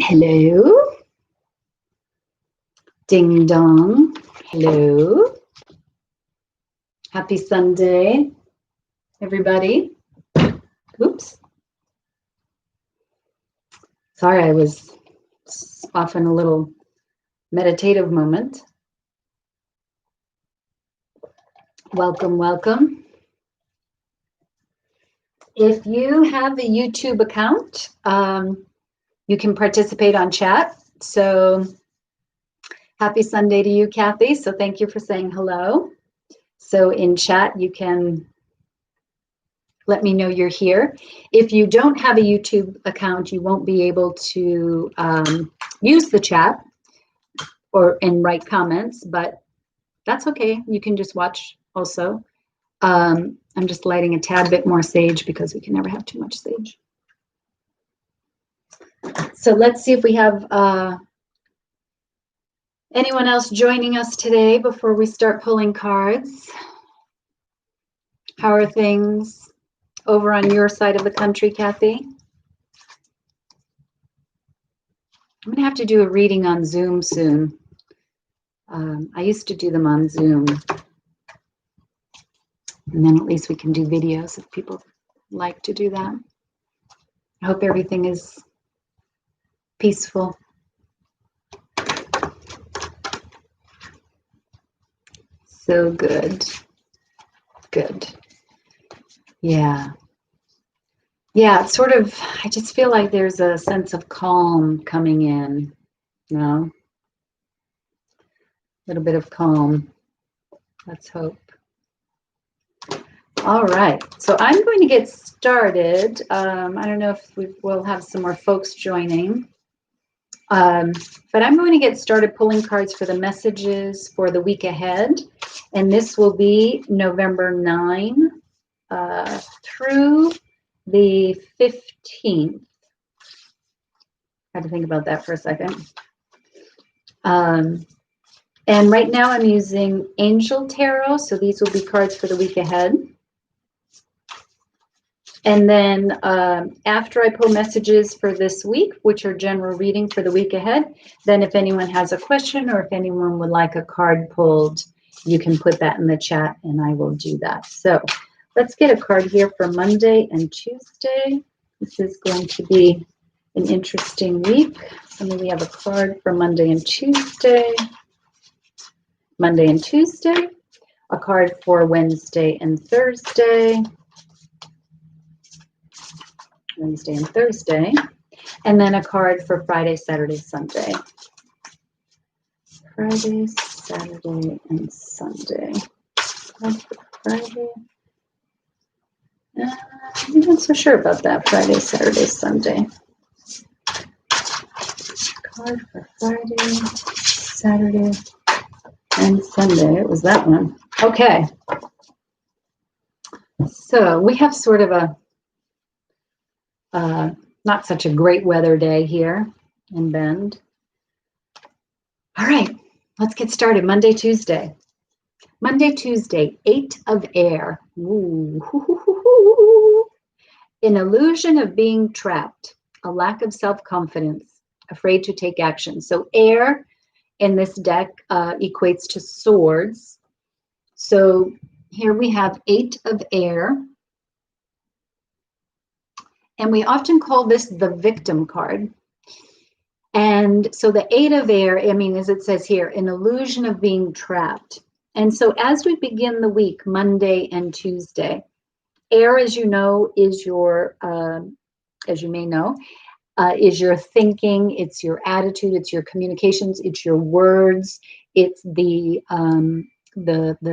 Hello. Ding dong. Hello. Happy Sunday, everybody. Oops. Sorry, I was off in a little meditative moment. Welcome, welcome. If you have a YouTube account, you can participate on chat. So happy Sunday to you, Kathy. So thank you for saying hello. So in chat, you can let me know you're here. If you don't have a YouTube account, you won't be able to use the chat and write comments, but that's okay. You can just watch also. I'm just lighting a tad bit more sage because we can never have too much sage. So let's see if we have anyone else joining us today before we start pulling cards. How are things over on your side of the country, Kathy? I'm gonna have to do a reading on Zoom soon. I used to do them on Zoom. And then at least we can do videos if people like to do that. I hope everything is peaceful. So good. Good. Yeah. Yeah, it's sort of, I just feel like there's a sense of calm coming in, you know? A little bit of calm. Let's hope. All right, so I'm going to get started. I don't know if we'll have some more folks joining, but I'm going to get started pulling cards for the messages for the week ahead. And this will be November 9 through the 15th. I had to think about that for a second. And right now I'm using Angel Tarot, so these will be cards for the week ahead. And then after I pull messages for this week, which are general reading for the week ahead, then if anyone has a question or if anyone would like a card pulled, you can put that in the chat and I will do that. So let's get a card here for Monday and Tuesday. This is going to be an interesting week. So maybe we have a card for Monday and Tuesday. Monday and Tuesday. A card for Wednesday and Thursday. Wednesday and Thursday, and then a card for Friday, Saturday, Sunday. Friday, Saturday, and Sunday. Card for Friday. I'm not so sure about that. Friday, Saturday, Sunday. Card for Friday, Saturday, and Sunday. It was that one. Okay. So we have sort of a not such a great weather day here in Bend. All right, let's get started. Monday, Tuesday. Monday, Tuesday, 8 of air. Ooh. An illusion of being trapped, a lack of self-confidence, afraid to take action. So air in this deck equates to swords. So here we have 8 of air. And we often call this the victim card. And so the 8 of air, I mean, as it says here, an illusion of being trapped. And so as we begin the week, Monday and Tuesday, air, as you know, is your, as you may know, is your thinking, it's your attitude, it's your communications, it's your words, it's the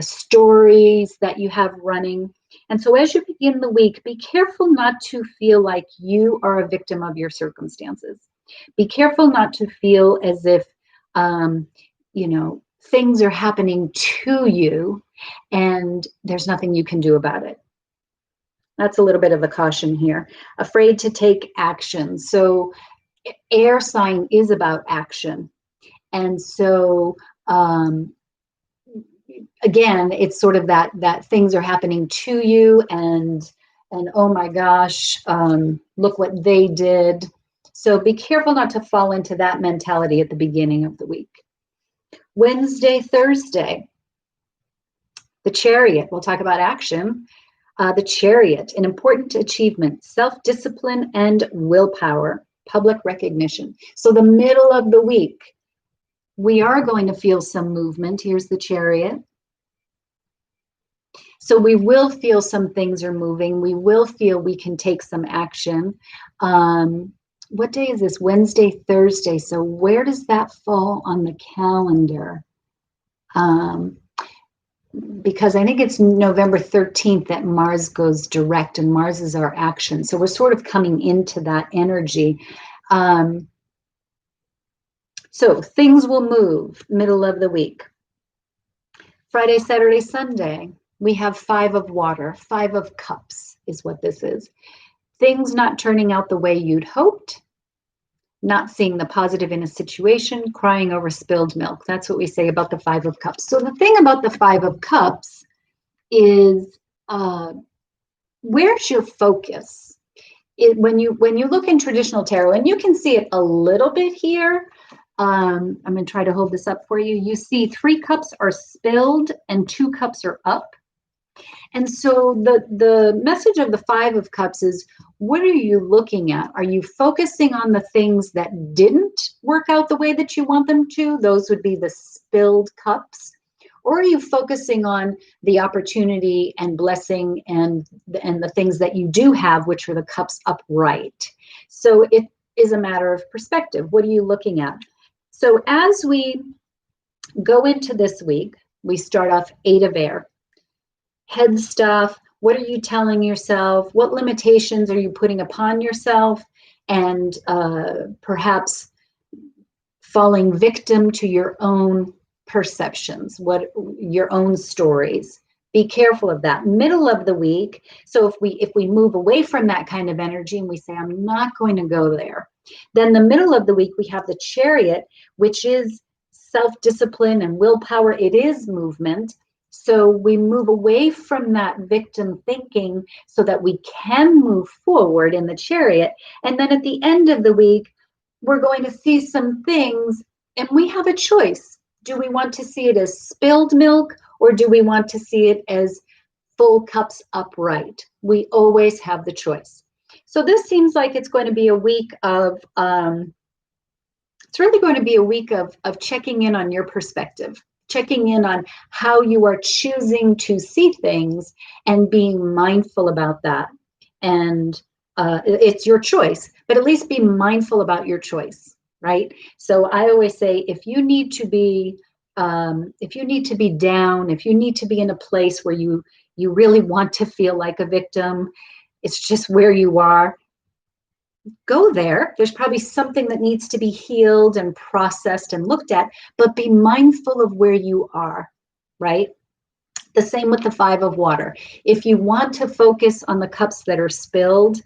stories that you have running. And so as you begin the week, be careful not to feel like you are a victim of your circumstances. Be careful not to feel as if, you know, things are happening to you and there's nothing you can do about it. That's a little bit of a caution here. Afraid to take action. So air sign is about action. And so, again, it's sort of that things are happening to you and oh my gosh, look what they did. So be careful not to fall into that mentality at the beginning of the week. Wednesday, Thursday, the Chariot. We'll talk about action. The Chariot, an important achievement, self-discipline and willpower, public recognition. So the middle of the week, we are going to feel some movement. Here's the Chariot. So we will feel some things are moving. We will feel we can take some action. What day is this? Wednesday, Thursday. So where does that fall on the calendar? Because I think it's November 13th that Mars goes direct, and Mars is our action. So we're sort of coming into that energy. So things will move middle of the week. Friday, Saturday, Sunday, we have 5 of water, 5 of cups is what this is. Things not turning out the way you'd hoped, not seeing the positive in a situation, crying over spilled milk. That's what we say about the 5 of cups. So the thing about the 5 of cups is where's your focus? When you look in traditional tarot, and you can see it a little bit here, I'm going to try to hold this up for you. You see 3 cups are spilled and 2 cups are up. And so the message of the 5 of cups is, what are you looking at? Are you focusing on the things that didn't work out the way that you want them to? Those would be the spilled cups. Or are you focusing on the opportunity and blessing and the things that you do have, which are the cups upright? So it is a matter of perspective. What are you looking at? So as we go into this week, we start off 8 of air. Head stuff. What are you telling yourself? What limitations are you putting upon yourself? And perhaps falling victim to your own perceptions, your own stories. Be careful of that. Middle of the week. So if we move away from that kind of energy and we say, I'm not going to go there, then the middle of the week we have the Chariot, which is self-discipline and willpower. It is movement. So we move away from that victim thinking so that we can move forward in the Chariot. And then at the end of the week, we're going to see some things, and we have a choice. Do we want to see it as spilled milk, or do we want to see it as full cups upright? We always have the choice. So this seems like it's going to be a week of, it's really going to be a week of checking in on your perspective, checking in on how you are choosing to see things and being mindful about that. And it's your choice, but at least be mindful about your choice, right? So I always say, if you need to be down, if you need to be in a place where you really want to feel like a victim, it's just where you are, go there. There's probably something that needs to be healed and processed and looked at, but be mindful of where you are, right? The same with the 5 of water. If you want to focus on the cups that are spilled,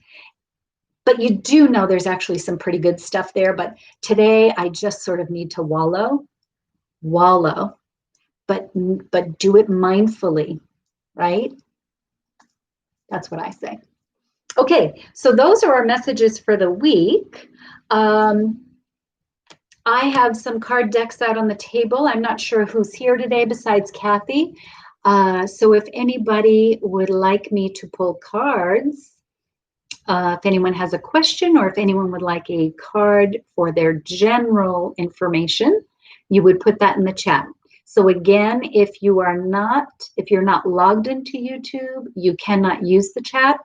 but you do know there's actually some pretty good stuff there, but today I just sort of need to wallow, but do it mindfully, right? That's what I say. Okay, so those are our messages for the week. I have some card decks out on the table. I'm not sure who's here today besides Kathy. So if anybody would like me to pull cards, if anyone has a question, or if anyone would like a card for their general information, you would put that in the chat. So again, if you're not logged into YouTube, you cannot use the chat.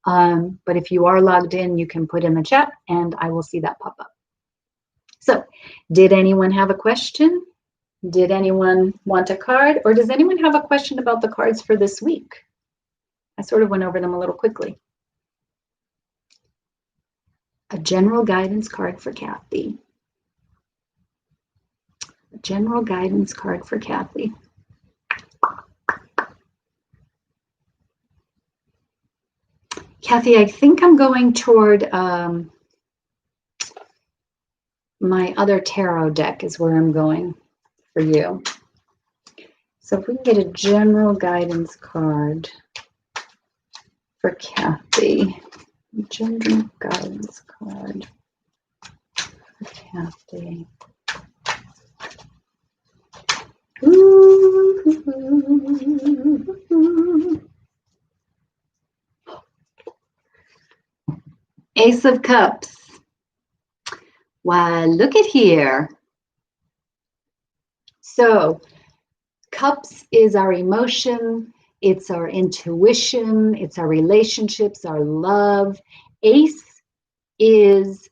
But if you are logged in, you can put in the chat and I will see that pop up. So did anyone have a question? Did anyone want a card? Or does anyone have a question about the cards for this week? I sort of went over them a little quickly. A general guidance card for Kathy. A general guidance card for Kathy. Kathy, I think I'm going toward my other tarot deck is where I'm going for you. So if we can get a general guidance card for Kathy. General guidance card. Kathy. Ooh. Ace of Cups. Why, look at here. So, Cups is our emotion, it's our intuition, it's our relationships, our love. Ace is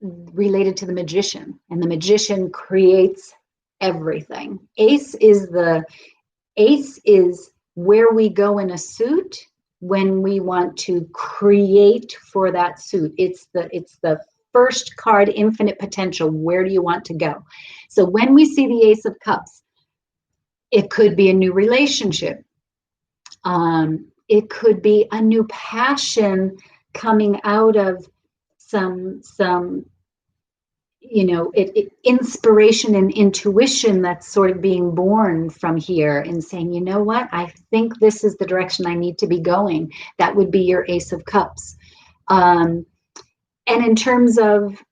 related to the magician, and the magician creates everything. Ace is where we go in a suit when we want to create for that suit. It's the first card, infinite potential. Where do you want to go? So when we see the Ace of Cups, it could be a new relationship. It could be a new passion coming out of some inspiration and intuition that's sort of being born from here and saying, you know what, I think this is the direction I need to be going. That would be your Ace of Cups. And in terms of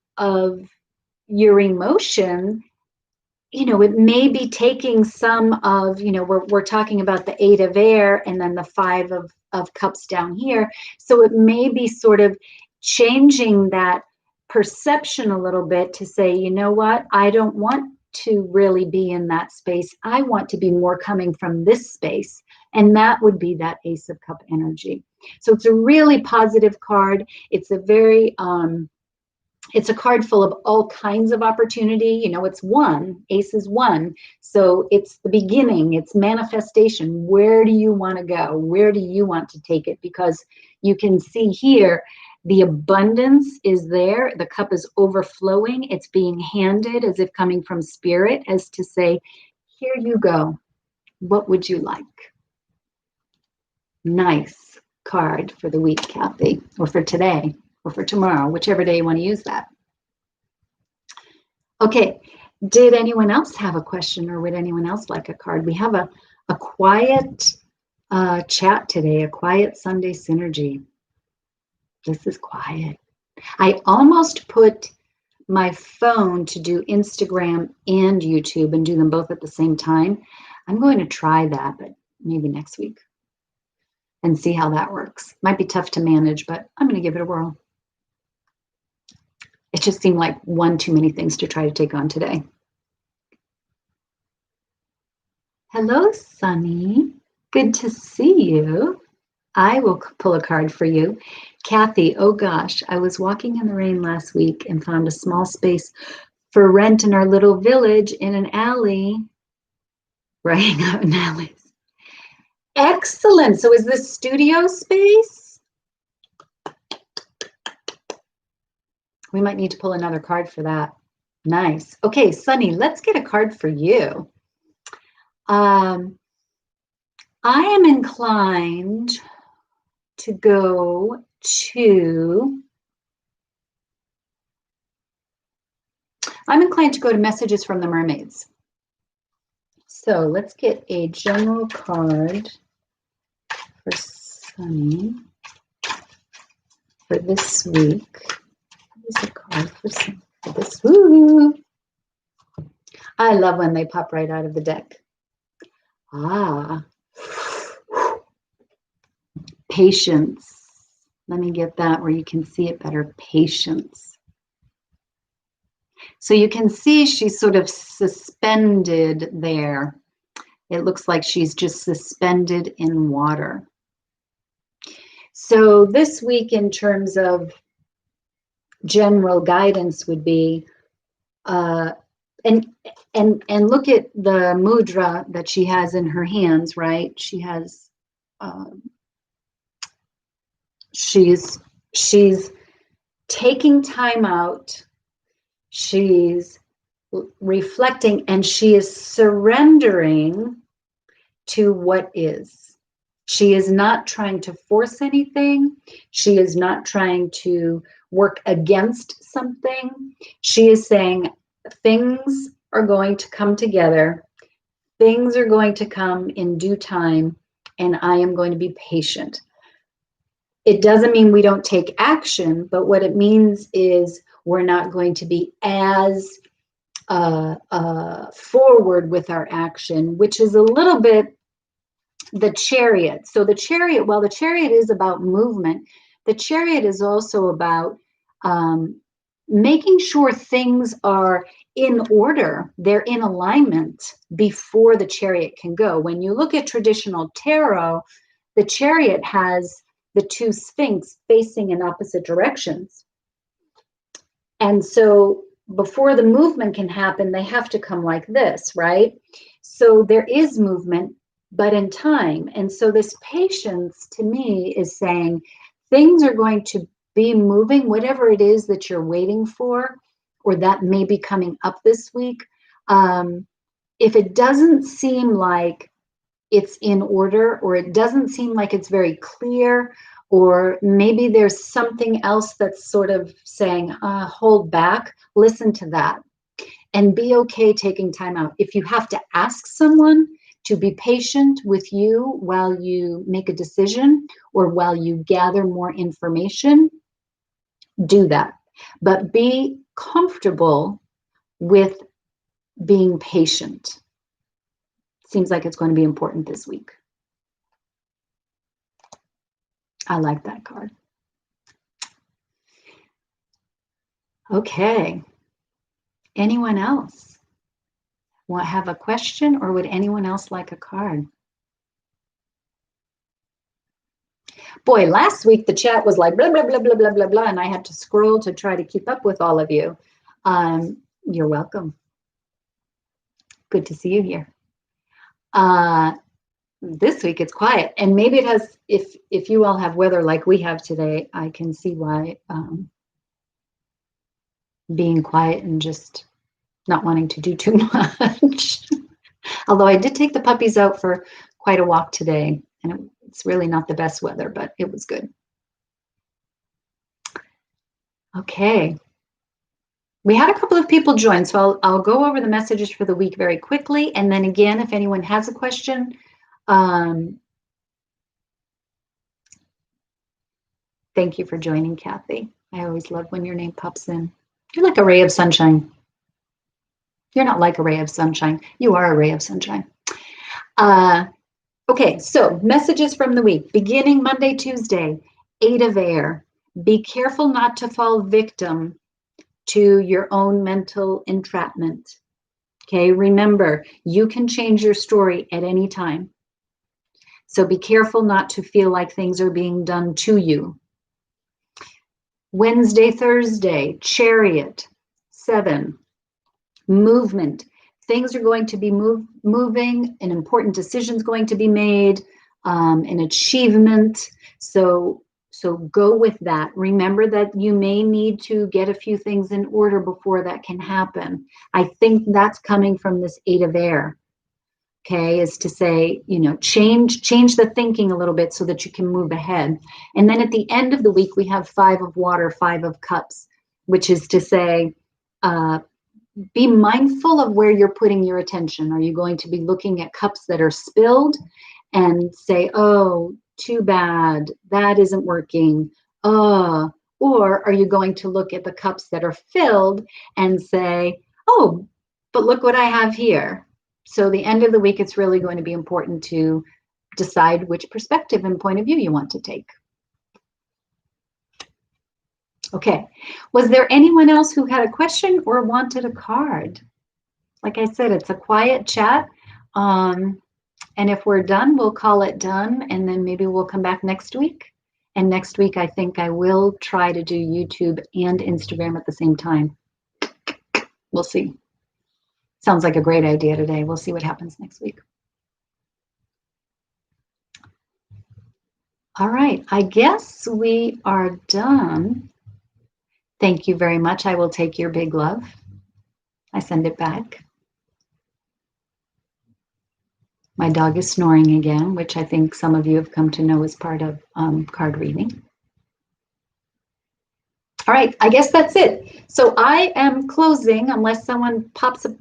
your emotion, it may be taking some of, we're talking about the 8 of air and then the 5 of cups down here. So it may be sort of changing that perception a little bit to say, you know what, I don't want to really be in that space. I want to be more coming from this space. And that would be that Ace of Cup energy. So it's a really positive card. It's a very, it's a card full of all kinds of opportunity. It's one, Ace is one. So it's the beginning, it's manifestation. Where do you want to go? Where do you want to take it? Because you can see here, the abundance is there. The cup is overflowing. It's being handed as if coming from spirit, as to say, here you go. What would you like? Nice card for the week, Kathy, or for today, or for tomorrow, whichever day you want to use that. Okay, did anyone else have a question, or would anyone else like a card? We have a quiet chat today, a quiet Sunday synergy. This is quiet. I almost put my phone to do Instagram and YouTube and do them both at the same time. I'm going to try that, but maybe next week and see how that works. Might be tough to manage, but I'm going to give it a whirl. It just seemed like one too many things to try to take on today. Hello, Sunny. Good to see you. I will pull a card for you. Kathy, oh gosh, I was walking in the rain last week and found a small space for rent in our little village in an alley. Writing out in alleys. Excellent. So is this studio space? We might need to pull another card for that. Nice. Okay, Sunny, let's get a card for you. I am inclined to go to, messages from the mermaids. So let's get a general card for Sunny for this week. What is a card for Sunny for this? Woo! I love when they pop right out of the deck. Patience. Let me get that where you can see it better. Patience. So you can see she's sort of suspended there. It looks like she's just suspended in water. So this week, in terms of general guidance, would be and look at the mudra that she has in her hands, right? She has she's taking time out, she's reflecting, and she is surrendering to what is. She is not trying to force anything. She is not trying to work against something. She is saying things are going to come together. Things are going to come in due time, and I am going to be patient. It doesn't mean we don't take action, but what it means is We're not going to be as forward with our action, which is a little bit the Chariot. So the Chariot, while the Chariot is about movement, the Chariot is also about making sure things are in order, they're in alignment before the Chariot can go. When you look at traditional tarot, the Chariot has the two Sphinx facing in opposite directions. And so before the movement can happen, they have to come like this, right? So there is movement, but in time. And so this patience to me is saying things are going to be moving, whatever it is that you're waiting for, or that may be coming up this week. If it doesn't seem like it's in order, or it doesn't seem like it's very clear, or maybe there's something else that's sort of saying, hold back, listen to that, and be okay taking time out. If you have to ask someone to be patient with you while you make a decision or while you gather more information, do that. But be comfortable with being patient. Seems like it's going to be important this week. I like that card. Okay. Anyone else have a question, or would anyone else like a card? Boy, last week the chat was like blah, blah, blah, blah, blah, blah, blah, and I had to scroll to try to keep up with all of you. You're welcome. Good to see you here. This week it's quiet, and maybe it has, if you all have weather like we have today, I can see why being quiet and just not wanting to do too much. Although I did take the puppies out for quite a walk today, and it's really not the best weather, but it was good. Okay. We had a couple of people join, so I'll go over the messages for the week very quickly. And then again, if anyone has a question, thank you for joining, Kathy. I always love when your name pops in. You're like a ray of sunshine. You're not like a ray of sunshine. You are a ray of sunshine. Okay, so messages from the week. Beginning Monday, Tuesday, 8 of Air. Be careful not to fall victim to your own mental entrapment. Okay, remember, you can change your story at any time. So be careful not to feel like things are being done to you. Wednesday, Thursday, Chariot, 7. Movement. Things are going to be moving, an important decision is going to be made, an achievement. So go with that. Remember that you may need to get a few things in order before that can happen. I think that's coming from this 8 of Air. Okay, is to say, you know, change the thinking a little bit so that you can move ahead. And then at the end of the week, we have 5 of Water, 5 of Cups, which is to say, be mindful of where you're putting your attention. Are you going to be looking at cups that are spilled and say, oh, too bad, that isn't working, or are you going to look at the cups that are filled and say, oh, but look what I have here. So the end of the week, it's really going to be important to decide which perspective and point of view you want to take. Okay, was there anyone else who had a question or wanted a card? Like I said, it's a quiet chat. And if we're done, we'll call it done, and then maybe we'll come back next week. And next week, I think I will try to do YouTube and Instagram at the same time. We'll see. Sounds like a great idea today. We'll see what happens next week. All right, I guess we are done. Thank you very much. I will take your big love. I send it back. My dog is snoring again, which I think some of you have come to know as part of card reading. All right, I guess that's it. So I am closing, unless someone pops a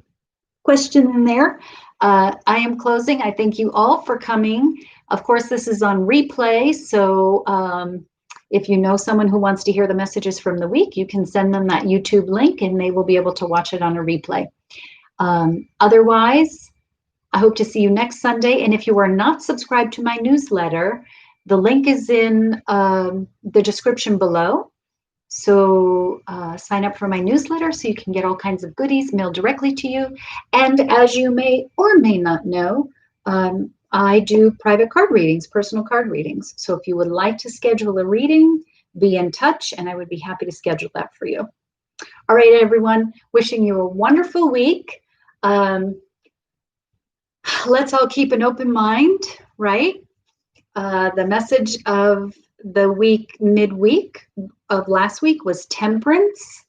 question in there. I am closing. I thank you all for coming. Of course, this is on replay, so If you know someone who wants to hear the messages from the week, you can send them that YouTube link and they will be able to watch it on a replay. Otherwise, I hope to see you next Sunday. And if you are not subscribed to my newsletter, the link is in the description below. So sign up for my newsletter so you can get all kinds of goodies mailed directly to you. And as you may or may not know, I do private card readings, personal card readings. So if you would like to schedule a reading, be in touch and I would be happy to schedule that for you. All right, everyone, wishing you a wonderful week. Let's all keep an open mind, right? The message of the week, midweek of last week was temperance.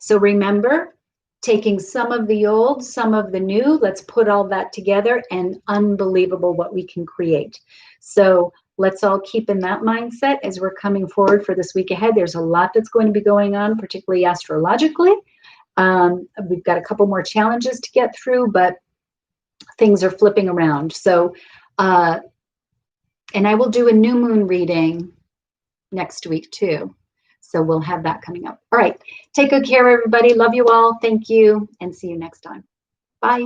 So remember, taking some of the old, some of the new, let's put all that together and unbelievable what we can create. So let's all keep in that mindset as we're coming forward for this week ahead. There's a lot that's going to be going on, particularly astrologically. We've got a couple more challenges to get through, but things are flipping around. So, and I will do a new moon reading next week too. So we'll have that coming up. All right. Take good care, everybody. Love you all. Thank you. And see you next time. Bye.